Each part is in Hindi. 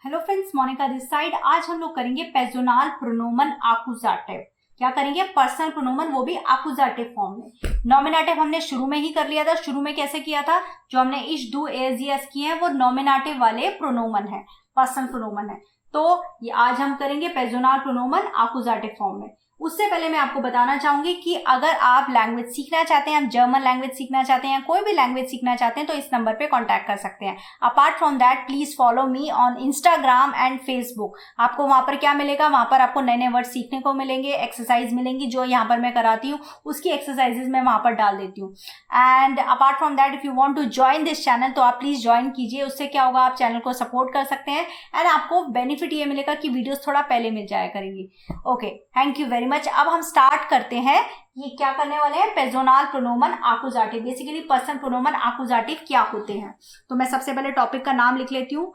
Hello friends, Monika this side. आज हम लोग करेंगे पर्सनल प्रोनोमन आकुजाटिव। क्या करेंगे? पर्सनल प्रोनोमन, वो भी आकुजाटिव फॉर्म में। नॉमिनेटिव हमने शुरू में ही कर लिया था। शुरू में कैसे किया था? जो हमने इश, डू, एज, यस किए हैं वो नॉमिनेटिव वाले प्रोनोमन है, पर्सनल प्रोनोमन है। तो ये आज हम करेंगे पर्सनल प्रोनोमन आकुजाटिव फॉर्म में। उससे पहले मैं आपको बताना चाहूंगी कि अगर आप लैंग्वेज सीखना चाहते हैं, आप जर्मन लैंग्वेज सीखना चाहते हैं, कोई भी लैंग्वेज सीखना चाहते हैं, तो इस नंबर पे कांटेक्ट कर सकते हैं। Apart from that please follow me on Instagram and Facebook. आपको वहां पर क्या मिलेगा? वहां पर आपको नए नए वर्ड सीखने को मिलेंगे, एक्सरसाइज मिलेंगी जो यहाँ पर मैं कराती हूँ, उसकी एक्सरसाइजेज मैं वहां पर डाल देती हूँ। And apart from that if you want to join this channel तो आप प्लीज ज्वाइन कीजिए। उससे क्या होगा, आप चैनल को सपोर्ट कर सकते हैं एंड आपको बेनिफिट ये मिलेगा कि वीडियोस थोड़ा पहले मिल जाया करेंगी। Okay, thank you very much. अब हम स्टार्ट करते हैं। ये क्या करने वाले हैं? पर्सनल प्रोनोमन आकुजाटिव। बेसिकली पर्सनल प्रोनोमन आकुजाटिव क्या होते हैं, तो मैं सबसे पहले टॉपिक का नाम लिख लेती हूँ।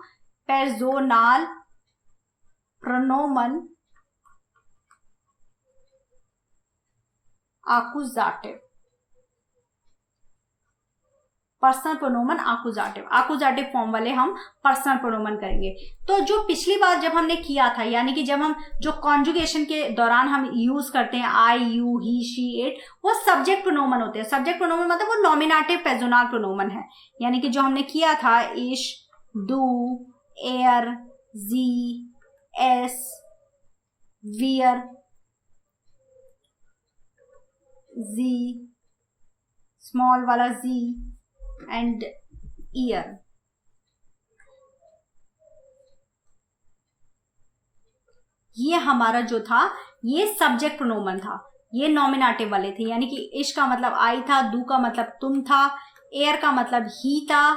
पर्सनल प्रोनोमन आकुजाटिव। पर्सनल प्रोनोमन आकुजाटिव, आकुजाटिव फॉर्म वाले हम पर्सनल प्रोनोमन करेंगे। तो जो पिछली बार जब हमने किया था, यानी कि जब हम जो कॉन्जुगेशन के दौरान हम यूज करते हैं आई, यू, ही, शी, इट, वो सब्जेक्ट प्रोनोमन होते हैं। सब्जेक्ट प्रोनोमन मतलब वो नॉमिनेटिव पर्सनल प्रोनोमन है। यानी कि जो हमने किया था इश, डू, एयर, जी, एस, वियर, जी, स्मॉल वाला जी एंड ईयर। ये हमारा जो था ये सब्जेक्ट प्रोनोमन था, ये नॉमिनेटिव वाले थे। यानी कि इश का मतलब आई था, डू का मतलब तुम था, एयर का मतलब ही था,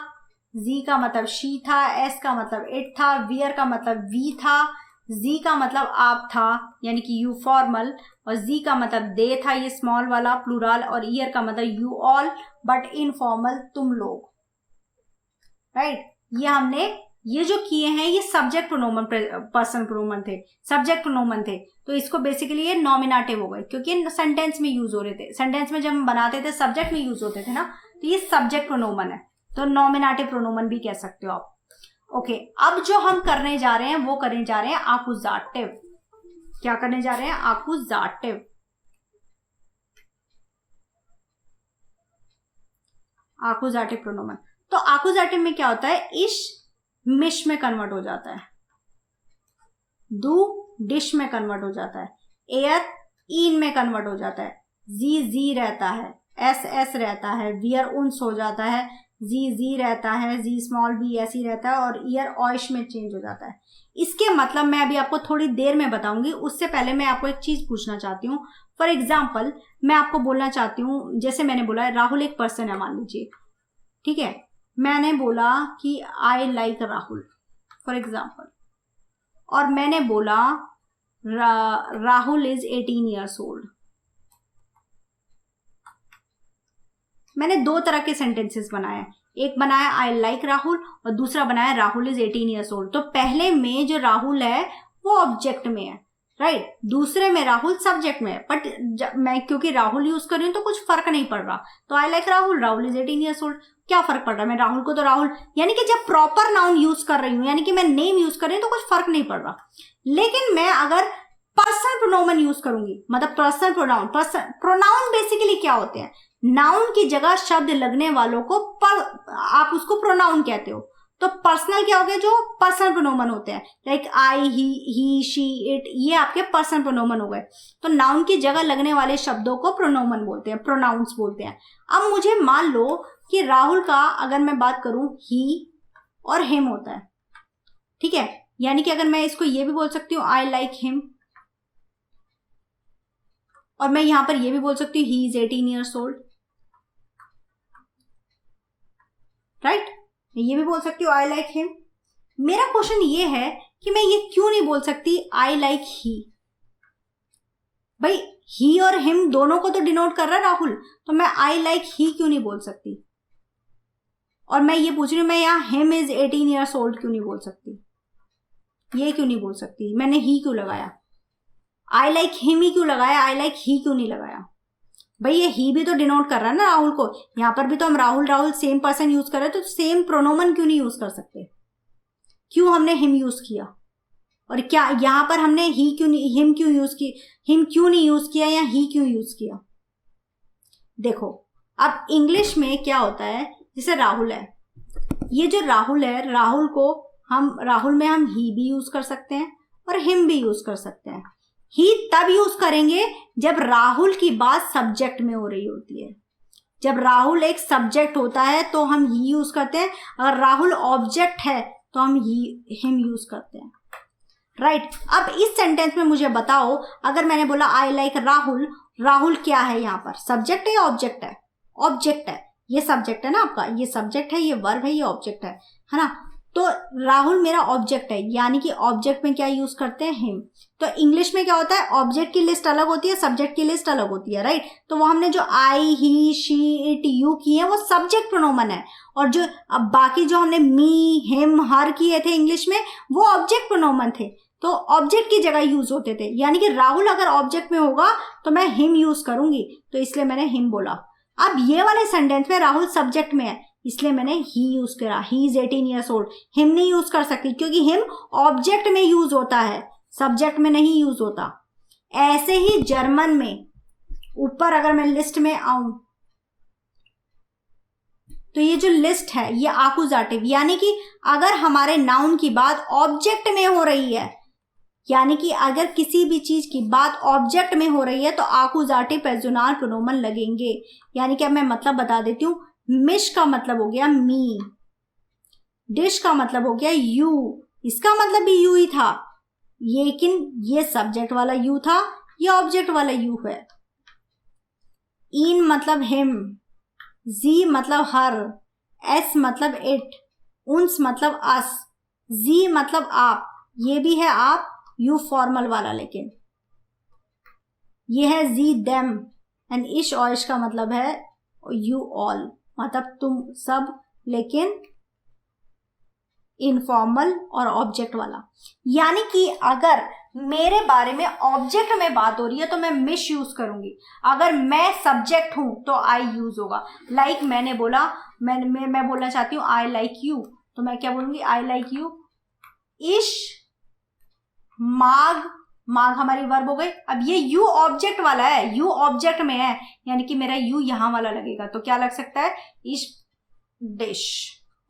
जी का मतलब शी था, एस का मतलब इट था, वियर का मतलब वी था, जी का मतलब आप था यानी कि यू फॉर्मल, और जी का मतलब दे था, ये स्मॉल वाला प्लूरल, और ईयर का मतलब यू ऑल बट इनफॉर्मल तुम लोग। राइट, ये हमने ये जो किए हैं ये सब्जेक्ट प्रोनोमन, पर्सन प्रोनोमन थे, सब्जेक्ट प्रोनोमन थे। तो इसको बेसिकली ये नॉमिनेटिव हो गए क्योंकि सेंटेंस में यूज हो रहे थे। सेंटेंस में जब हम बनाते थे सब्जेक्ट में यूज होते थे ना, तो ये सब्जेक्ट प्रोनोमन है, तो नॉमिनेटिव प्रोनोमन भी कह सकते हो आप। ओके, अब जो हम करने जा रहे हैं वो करने जा रहे हैं आकुजाटिव। क्या करने जा रहे हैं? आकुजाटिव। आकुजाटिव प्रोनोमन। तो आकुजाटिव में क्या होता है? इश मिश में कन्वर्ट हो जाता है, डू डिश में कन्वर्ट हो जाता है, एयर इन में कन्वर्ट हो जाता है, जी जी रहता है, एस एस रहता है, वियर उन्स हो जाता है, जी जी रहता है, जी स्मॉल बी ऐसी रहता है, और ईयर ऑयश में चेंज हो जाता है। इसके मतलब मैं अभी आपको थोड़ी देर में बताऊंगी। उससे पहले मैं आपको एक चीज पूछना चाहती हूँ। फॉर एग्जाम्पल मैं आपको बोलना चाहती हूँ, जैसे मैंने बोला है राहुल एक पर्सन है, मान लीजिए, ठीक है। मैंने बोला कि I like Rahul for example, और मैंने बोला राहुल इज 18 ईयर्स ओल्ड। मैंने दो तरह के सेंटेंसेस बनाए, एक बनाया आई लाइक राहुल और दूसरा बनाया राहुल इज 18 ईयर्स ओल्ड। तो पहले में जो राहुल है वो ऑब्जेक्ट में है, राइट, दूसरे में राहुल सब्जेक्ट में है। बट मैं क्योंकि राहुल यूज कर रही हूं तो कुछ फर्क नहीं पड़ रहा, तो I like Rahul, Rahul is 18 years old, क्या फर्क पड़ रहा है? मैं राहुल को तो राहुल, यानी कि जब प्रॉपर नाउन यूज कर रही हूँ, यानी कि मैं नेम यूज कर रही हूँ, तो कुछ फर्क नहीं पड़ रहा। लेकिन मैं अगर पर्सनल प्रोनाउन यूज करूंगी, मतलब पर्सनल प्रोनाउन, प्रोनाउन बेसिकली क्या होते हैं? नाउन की जगह शब्द लगने वालों को आप उसको प्रोनाउन कहते हो। तो पर्सनल क्या हो गया? जो पर्सनल प्रोनोमन होते हैं, like I, he, she, it, ये आपके पर्सनल प्रोनोमन हो गए। तो नाउन की जगह लगने वाले शब्दों को प्रोनोमन बोलते हैं, प्रोनाउंस बोलते हैं। अब मुझे मान लो कि राहुल का अगर मैं बात करूं ही और हिम होता है, ठीक है। यानी कि अगर मैं इसको ये भी बोल सकती हूँ आई लाइक हिम, और मैं यहां पर ये भी बोल सकती हूँ he is 18 years old, right, ये भी बोल सकती हूँ आई लाइक हिम। मेरा क्वेश्चन ये है कि मैं ये क्यों नहीं बोल सकती आई लाइक ही? भाई ही और हिम दोनों को तो डिनोट कर रहा है राहुल, तो मैं आई लाइक ही क्यों नहीं बोल सकती? और मैं ये पूछ रही हूँ, मैं यहाँ हिम इज 18 ईयर्स ओल्ड क्यों नहीं बोल सकती? ये क्यों नहीं बोल सकती? मैंने ही क्यों लगाया? आई लाइक हिम ही क्यों लगाया? आई लाइक ही क्यों नहीं लगाया? भाई ये ही भी तो डिनोट कर रहा है ना राहुल को, यहाँ पर भी तो हम Rahul Rahul same person use कर रहे हैं, तो सेम प्रोनोमन क्यों नहीं यूज कर सकते? क्यों हमने हिम यूज किया, और क्या यहाँ पर हमने हिम क्यों नहीं यूज किया या ही क्यों यूज किया। देखो अब इंग्लिश में क्या होता है, जैसे राहुल है, ये जो राहुल है, राहुल में हम ही भी यूज कर सकते हैं और हिम भी यूज कर सकते हैं। ही तब यूज करेंगे जब राहुल की बात सब्जेक्ट में हो रही होती है। जब राहुल एक सब्जेक्ट होता है तो हम ही यूज करते हैं, अगर राहुल ऑब्जेक्ट है तो हम हिम यूज करते हैं, राइट। अब इस सेंटेंस में मुझे बताओ, अगर मैंने बोला आई लाइक राहुल, राहुल क्या है यहाँ पर, सब्जेक्ट है या ऑब्जेक्ट है? ऑब्जेक्ट है। ये सब्जेक्ट है ना आपका, ये सब्जेक्ट है, ये वर्ब है, ये ऑब्जेक्ट है ना। तो राहुल मेरा ऑब्जेक्ट है, यानी कि ऑब्जेक्ट में क्या यूज करते हैं, हिम। तो इंग्लिश में क्या होता है, ऑब्जेक्ट की लिस्ट अलग होती है, सब्जेक्ट की लिस्ट अलग होती है, राइट। तो वो हमने जो आई, ही, शी, इट, यू किए हैं वो सब्जेक्ट प्रोनोमन है, और जो अब बाकी जो हमने मी, हिम, हर किए थे इंग्लिश में वो ऑब्जेक्ट प्रोनोमन थे, तो ऑब्जेक्ट की जगह यूज होते थे। यानी कि राहुल अगर ऑब्जेक्ट में होगा तो मैं हिम यूज करूंगी, तो इसलिए मैंने हिम बोला। अब ये वाले सेंटेंस में राहुल सब्जेक्ट में है, इसलिए मैंने ही यूज करा, he is 18 years old। Him नहीं यूज कर सकती क्योंकि हिम ऑब्जेक्ट में यूज होता है, सब्जेक्ट में नहीं यूज होता। ऐसे ही जर्मन में ऊपर अगर मैं लिस्ट में आऊं तो ये जो लिस्ट है ये आकुजाटिव, यानी कि अगर हमारे नाउन की बात ऑब्जेक्ट में हो रही है, यानी कि अगर किसी भी चीज की बात ऑब्जेक्ट में हो रही है तो आकुजाटिव पेर्सोनल प्रोनोमन लगेंगे। यानी कि अब मैं मतलब बता देती हूँ, मिश का मतलब हो गया मी, डिश का मतलब हो गया यू, इसका मतलब भी यू ही था, लेकिन ये सब्जेक्ट वाला यू था, ये ऑब्जेक्ट वाला यू है। इन मतलब हिम, जी मतलब हर, एस मतलब इट, उन्स मतलब अस, जी मतलब आप, ये भी है आप, यू फॉर्मल वाला, लेकिन ये है जी देम, एंड इश ऑइश का मतलब है यू ऑल, मतलब तुम सब, लेकिन इनफॉर्मल और ऑब्जेक्ट वाला। यानी कि अगर मेरे बारे में ऑब्जेक्ट में बात हो रही है तो मैं मिश यूज करूंगी, अगर मैं सब्जेक्ट हूं तो आई यूज होगा। लाइक मैंने बोला, मैं बोलना चाहती हूँ आई लाइक यू, तो मैं क्या बोलूंगी, आई लाइक यू। इश माग, माग हमारी वर्ब हो गई। अब ये यू ऑब्जेक्ट वाला है, यू ऑब्जेक्ट में है, यानी कि मेरा यू यहां वाला लगेगा, तो क्या लग सकता है, इश डिश।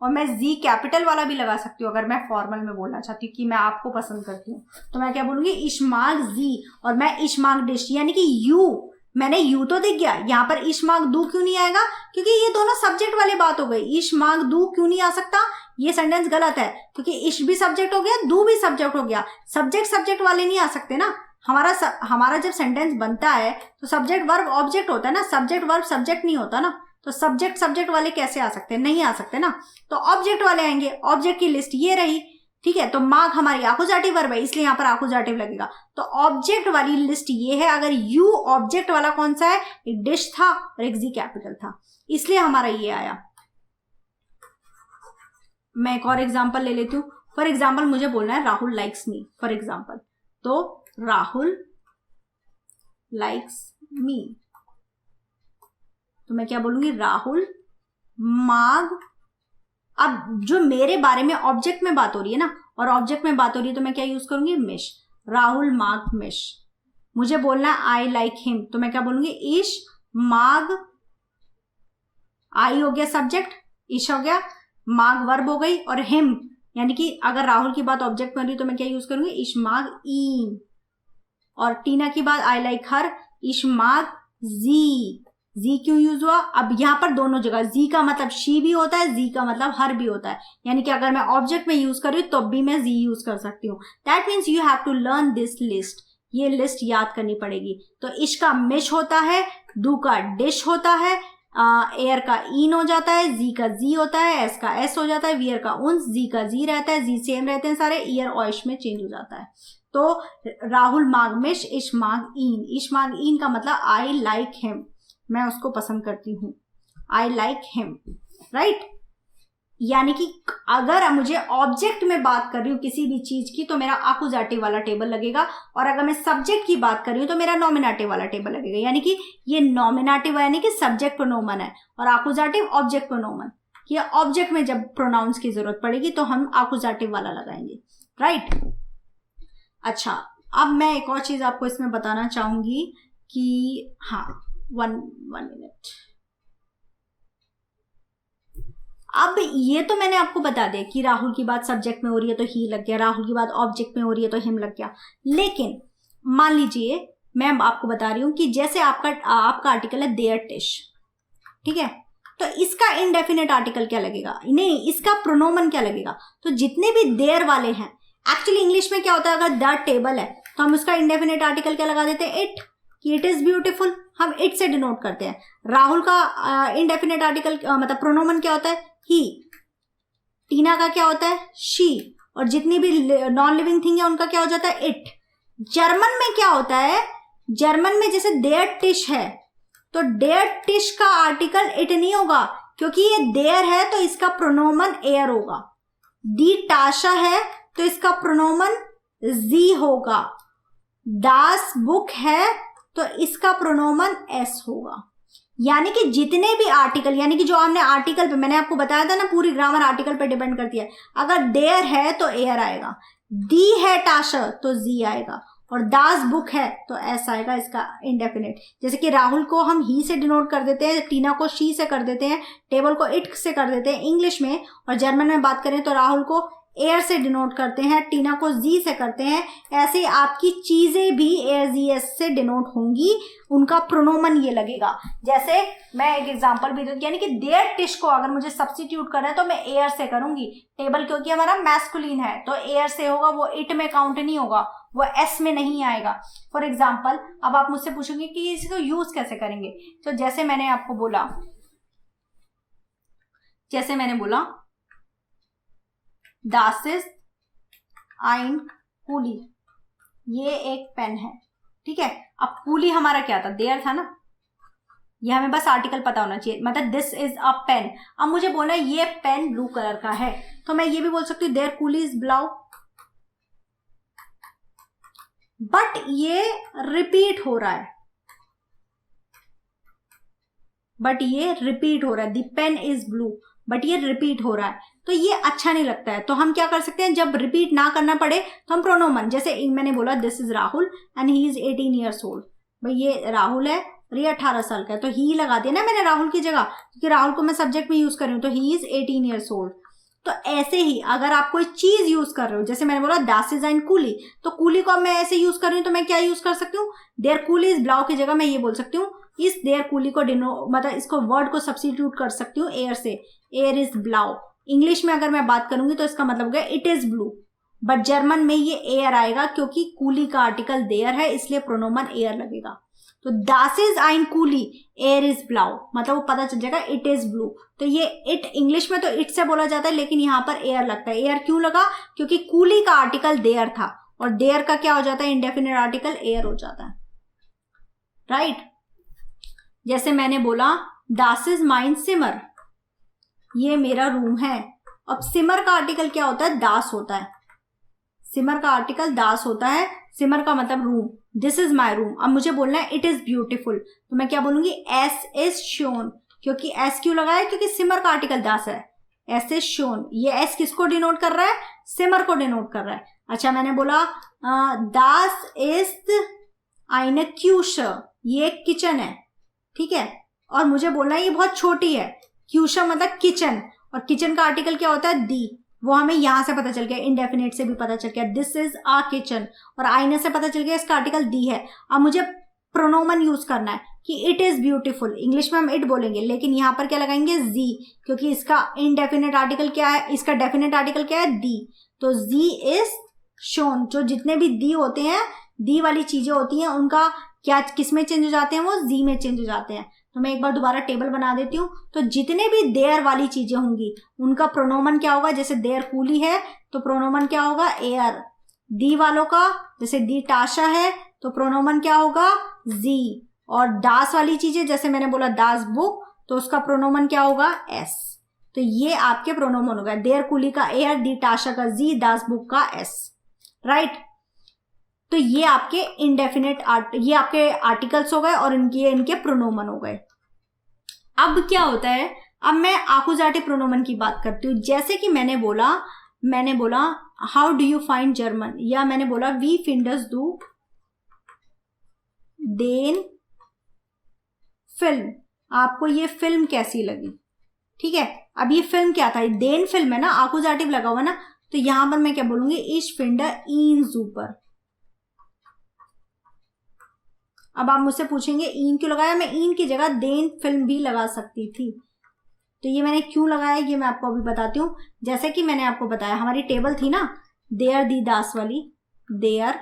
और मैं जी कैपिटल वाला भी लगा सकती हूँ अगर मैं फॉर्मल में बोलना चाहती हूँ कि मैं आपको पसंद करती हूँ, तो मैं क्या बोलूंगी, इशमाग जी, और मैं इशमाग डिश, यानी कि यू, मैंने यू तो दिख गया, यहाँ पर इशमाग दू क्यों नहीं आएगा, क्योंकि ये दोनों सब्जेक्ट वाली बात हो गई। इशमाग दू क्यों नहीं आ सकता, ये सेंटेंस गलत है, क्योंकि इश भी सब्जेक्ट हो गया, दू भी सब्जेक्ट हो गया, सब्जेक्ट वाले नहीं आ सकते ना। हमारा जब सेंटेंस बनता है तो सब्जेक्ट वर्ब ऑब्जेक्ट होता है ना, सब्जेक्ट वर्ब सब्जेक्ट नहीं होता ना, तो सब्जेक्ट वाले कैसे आ सकते हैं, नहीं आ सकते ना, तो ऑब्जेक्ट वाले आएंगे। ऑब्जेक्ट की लिस्ट ये रही, ठीक है। तो माग हमारी आकुजाटिव वर्ब है, इसलिए यहाँ पर आकुजाटिव लगेगा, तो ऑब्जेक्ट वाली लिस्ट ये है। अगर यू ऑब्जेक्ट वाला कौन सा है, एक डिश था और एक जी कैपिटल था, इसलिए हमारा ये आया। मैं एक और एग्जाम्पल ले लेती हूँ। फॉर एग्जाम्पल मुझे बोलना है Rahul likes me, for example, तो राहुल लाइक्स मी, तो मैं क्या बोलूंगी, राहुल माग। अब जो मेरे बारे में ऑब्जेक्ट में बात हो रही है ना, और ऑब्जेक्ट में बात हो रही है तो मैं क्या यूज करूंगी, मिश, राहुल माग मिश। मुझे बोलना है आई लाइक हिम, तो मैं क्या बोलूंगी, इश माग, आई हो गया सब्जेक्ट, इश हो गया, माग वर्ब हो गई, और हिम, यानी कि अगर राहुल की बात ऑब्जेक्ट में हो रही है तो मैं क्या यूज करूंगी, इश माग ईन, और टीना की बात आई लाइक हर, इश माग जी। जी क्यों यूज हुआ, अब यहाँ पर दोनों जगह जी का मतलब शी भी होता है, जी का मतलब हर भी होता है, यानी कि अगर मैं ऑब्जेक्ट में यूज कर रही हूँ तो भी मैं जी यूज कर सकती हूँ। That means you have to learn this list, ये लिस्ट याद करनी पड़ेगी। तो इश का मिश होता है, दू का डिश होता है, एयर का इन हो जाता है, जी का जी होता है, एस का एस हो जाता है, वियर का उन्स, जी का जी रहता है, जी सेम रहते हैं सारे, ईयर ऑइश में चेंज हो जाता है। तो राहुल माग मिश, इश माग इन, इश माग इन का मतलब आई लाइक हिम, मैं उसको पसंद करती हूँ, आई लाइक हिम, राइट। यानी कि अगर मुझे ऑब्जेक्ट में बात कर रही हूँ किसी भी चीज की तो मेरा आकुजाटिव वाला टेबल लगेगा, और अगर मैं सब्जेक्ट की बात कर रही हूँ तो मेरा नॉमिनेटिव वाला टेबल लगेगा। यानी कि ये नॉमिनेटिव यानी कि सब्जेक्ट प्रोनोमन है, और आकुजाटिव ऑब्जेक्ट प्रोनोमन। कि ऑब्जेक्ट में जब प्रोनाउंस की जरूरत पड़ेगी तो हम आकुजाटिव वाला लगाएंगे, राइट। अच्छा, अब मैं एक और चीज आपको इसमें बताना चाहूंगी कि हाँ, वन मिनट। अब ये तो मैंने आपको बता दिया कि राहुल की बात सब्जेक्ट में हो रही है तो ही लग गया, राहुल की बात ऑब्जेक्ट में हो रही है तो हिम लग गया। लेकिन मान लीजिए मैं आपको बता रही हूं कि जैसे आपका आर्टिकल है देयर टिश, ठीक है, तो इसका इनडेफिनेट आर्टिकल क्या लगेगा, नहीं इसका प्रोनोमन क्या लगेगा। तो जितने भी देयर वाले हैं, एक्चुअली इंग्लिश में क्या होता है, अगर द टेबल है तो हम उसका इनडेफिनेट आर्टिकल क्या लगा देते हैं, इट, कि इट इज ब्यूटीफुल, हम इट से डिनोट करते हैं। राहुल का इनडेफिनेट आर्टिकल मतलब प्रोनोमन क्या होता है, ही। टीना का क्या होता है, शी। और जितनी भी नॉन लिविंग थिंग है उनका क्या हो जाता है, इट। जर्मन में क्या होता है, जर्मन में जैसे देयर टिश है तो देयर टिश का आर्टिकल इट नहीं होगा, क्योंकि ये देयर है तो इसका प्रोनोमन एयर होगा। दी टाशा है तो इसका प्रोनोमन जी होगा। दास बुक है तो इसका प्रोनोमन एस होगा। यानी कि जितने भी आर्टिकल, यानी कि जो हमने आर्टिकल पे, मैंने आपको बताया था ना, पूरी ग्रामर आर्टिकल पे डिपेंड करती है। अगर देयर है तो एयर आएगा, दी है टाशा तो जी आएगा, और दास बुक है तो एस आएगा इसका इनडेफिनेट। जैसे कि राहुल को हम ही से डिनोट कर देते हैं, टीना को शी से कर देते हैं, टेबल को इट से कर देते हैं इंग्लिश में, और जर्मन में बात करें तो राहुल को एयर से डिनोट करते हैं, टीना को जी से करते हैं। ऐसे आपकी चीजें भी एयर जी एस से डिनोट होंगी, उनका प्रोनोमन ये लगेगा। जैसे मैं एक एग्जांपल भी दूं, यानी कि देयर टिश को अगर मुझे सब्स्टिट्यूट करना है तो मैं एयर से करूंगी। टेबल क्योंकि हमारा मैस्कुलिन है तो एयर से होगा, वो इट में काउंट नहीं होगा, वो एस में नहीं आएगा। फॉर एग्जाम्पल, अब आप मुझसे पूछेंगे कि इसको यूज कैसे करेंगे, तो जैसे मैंने आपको बोला, दास इज आइन कूली, ये एक पेन है, ठीक है। अब कूली हमारा क्या था, देयर था ना, ये हमें बस आर्टिकल पता होना चाहिए, मतलब दिस इज अ पेन। अब मुझे बोलना है ये पेन ब्लू कलर का है, तो मैं ये भी बोल सकती हूँ there coolly is blue, but ये रिपीट हो रहा है, the pen is blue, but ये रिपीट हो रहा है, तो ये अच्छा नहीं लगता है। तो हम क्या कर सकते हैं, जब रिपीट ना करना पड़े तो हम प्रोनोमन, जैसे मैंने बोला this is Rahul and he is 18 years old, भाई ये राहुल है और ये 18 साल का है, तो ही लगा दिया ना मैंने राहुल की जगह, क्योंकि राहुल को मैं सब्जेक्ट में यूज कर रही हूँ, तो ही इज 18 ईयर्स ओल्ड। तो ऐसे ही अगर आप कोई चीज यूज कर रहे हो, जैसे मैंने बोला दास इज आइन कूली, तो कूली को अब मैं ऐसे यूज कर रही हूँ, तो मैं क्या यूज कर सकती हूँ, देयर कूली इज ब्लाउ की जगह मैं ये बोल सकती हूँ, इस देयर कूली को मतलब इसको वर्ड को सब्स्टिट्यूट कर सकती हूँ एयर से, एयर इज ब्लाउ। इंग्लिश में अगर मैं बात करूंगी तो इसका मतलब हो गया it is blue, but German में ये एयर आएगा क्योंकि कूली का आर्टिकल देयर है, इसलिए प्रोनोमन एयर लगेगा। तो दास इज आइन कूली, एयर इज ब्लाउ, मतलब वो पता चल जाएगा इट इज ब्लू। तो ये इट इंग्लिश में तो इट से बोला जाता है, लेकिन यहाँ पर एयर लगता है। एयर क्यों लगा, क्योंकि कूली का आर्टिकल देयर था, और देयर का क्या हो जाता है, इंडेफिनिट आर्टिकल एयर हो जाता है, राइट। जैसे मैंने बोला दास इज माइन सिमर, ये मेरा रूम है। अब सिमर का आर्टिकल क्या होता है, दास होता है, सिमर का आर्टिकल दास होता है, सिमर का मतलब room, this is my room. अब मुझे बोलना है इट इज ब्यूटिफुल, तो मैं क्या बोलूंगी, एस इज शोन, क्योंकि एस क्यों लगाया, क्योंकि सिमर का आर्टिकल दास है, एस इज शोन। ये एस किसको डिनोट कर रहा है, सिमर को डिनोट कर रहा है। अच्छा, मैंने बोला दास इज आइन क्यूश, ये एक किचन है, ठीक है, और मुझे बोलना है ये बहुत छोटी है, क्यूशा मतलब किचन, और किचन का आर्टिकल क्या होता है, दी, वो हमें यहां से पता चल गया, इंडेफिनेट से भी पता चल गया, दिस इज आ किचन, और आईने से पता चल गया इसका आर्टिकल दी है। अब मुझे प्रोनोमन यूज करना है कि इट इज ब्यूटीफुल, इंग्लिश में हम इट बोलेंगे, लेकिन यहाँ पर क्या लगाएंगे, जी, क्योंकि इसका इनडेफिनेट आर्टिकल क्या है, इसका डेफिनेट आर्टिकल क्या है, दी, तो जी इज शोन। जो जितने भी दी होते हैं, दी वाली चीजें होती हैं, उनका क्या किस में चेंज हो जाते हैं, वो जी में चेंज हो जाते हैं। तो मैं एक बार दोबारा टेबल बना देती हूँ। तो जितने भी देयर वाली चीजें होंगी उनका प्रोनोमन क्या होगा, जैसे देयर कूली है तो प्रोनोमन क्या होगा, एयर। दी वालों का, जैसे दी टाशा है तो प्रोनोमन क्या होगा, जी। और दास वाली चीजें, जैसे मैंने बोला दास बुक, तो उसका प्रोनोमन क्या होगा, एस। तो ये आपके प्रोनोमन हो गए, देयर कूली का एयर, दी टाशा का जी, दास बुक का एस, राइट। तो ये आपके इंडेफिनेट ये आपके आर्टिकल्स हो गए और इनके प्रोनोमन हो गए। अब क्या होता है, अब मैं आकुजाटिव प्रोनोमन की बात करती हूँ। जैसे कि मैंने बोला how do you find German, या मैंने बोला वी फिंडर्स डू देन फिल्म। आपको ये फिल्म कैसी लगी? ठीक है, अब ये फिल्म क्या था? देन फिल्म है ना, आकुजाटिव लगा हुआ ना, तो यहां पर मैं क्या बोलूंगी? इश फिंडर इन सुपर। अब आप मुझसे पूछेंगे इन क्यों लगाया? मैं इन की जगह देन फिल्म भी लगा सकती थी, तो ये मैंने क्यों लगाया ये मैं आपको अभी बताती हूँ। जैसे कि मैंने आपको बताया, हमारी टेबल थी ना देयर दी दास वाली, देयर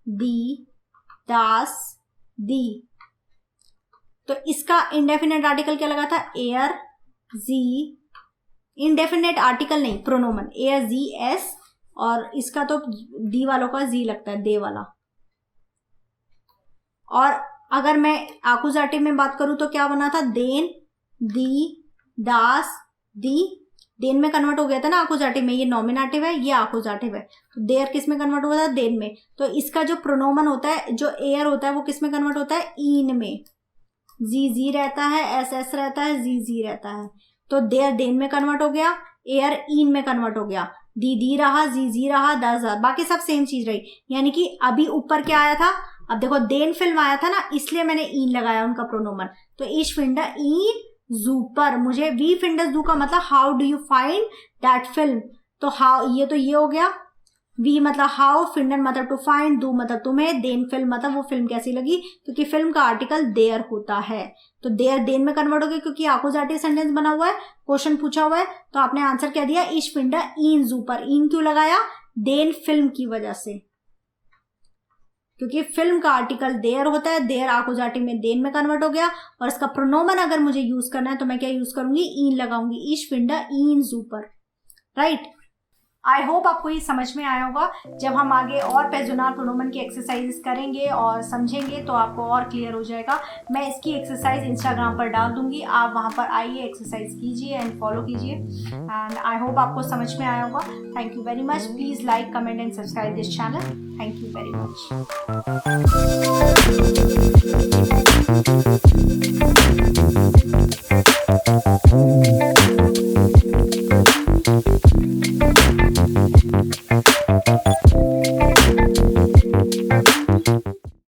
दी दास दी, तो इसका इंडेफिनेट आर्टिकल क्या लगा था? एयर जी, इंडेफिनेट आर्टिकल नहीं, प्रोनोमन एयर जी एस, और इसका तो दी वालों का जी लगता है, दे वाला। और अगर मैं आकुजाटिव में बात करूं तो क्या बना था? देन दी दास दी, देन में कन्वर्ट हो गया था ना आकुजाटिव में, ये नॉमिनेटिव है, ये आकुजाटिव है, तो देयर किस में कन्वर्ट हुआ था? देन में। तो इसका जो प्रोनोमन होता है, जो एयर होता है, वो किस में कन्वर्ट होता है? इन में। जी जी रहता है, एस एस रहता है, जी जी रहता है, तो देयर देन में कन्वर्ट हो गया, एयर इन में कन्वर्ट हो गया, दी रहा, जी रहा, दस, बाकी सब सेम चीज रही। यानी कि अभी ऊपर क्या आया था? अब देखो देन फिल्म आया था ना, इसलिए मैंने इन लगाया उनका प्रोनोमन। तो इश फिंडर इन जूपर, मुझे वी फिंडर्स डू का मतलब how do you find that film, तो हाउ, ये हो गया। वी मतलब हाउ, फिंडर मतलब टू फाइंड, डू मतलब तुम्हें, देन फिल्म मतलब वो फिल्म कैसी लगी, क्योंकि फिल्म का आर्टिकल देयर होता है, तो देयर देन में कन्वर्ट हो गया, क्योंकि आकुजाटिव सेंटेंस बना हुआ है, क्वेश्चन पूछा हुआ है, तो आपने आंसर क्या दिया? इश फिंडर इन जूपर। इन क्यों लगाया? देन फिल्म की वजह से, क्योंकि फिल्म का आर्टिकल देयर होता है, देयर आकुजाटिव में देन में कन्वर्ट हो गया, और इसका प्रोनोमन अगर मुझे यूज करना है तो मैं क्या यूज करूंगी? इन लगाऊंगी, इश फिंडर इन जूपर, राइट। आई होप आपको ये समझ में आया होगा। जब हम आगे और पेजोनाल प्रोनोमन की एक्सरसाइजेस करेंगे और समझेंगे तो आपको और क्लियर हो जाएगा। मैं इसकी एक्सरसाइज इंस्टाग्राम पर डाल दूंगी, आप वहाँ पर आइए, एक्सरसाइज कीजिए एंड फॉलो कीजिए, एंड आई होप आपको समझ में आया होगा। Thank you very much. Please like, comment and subscribe this channel. Thank you very much.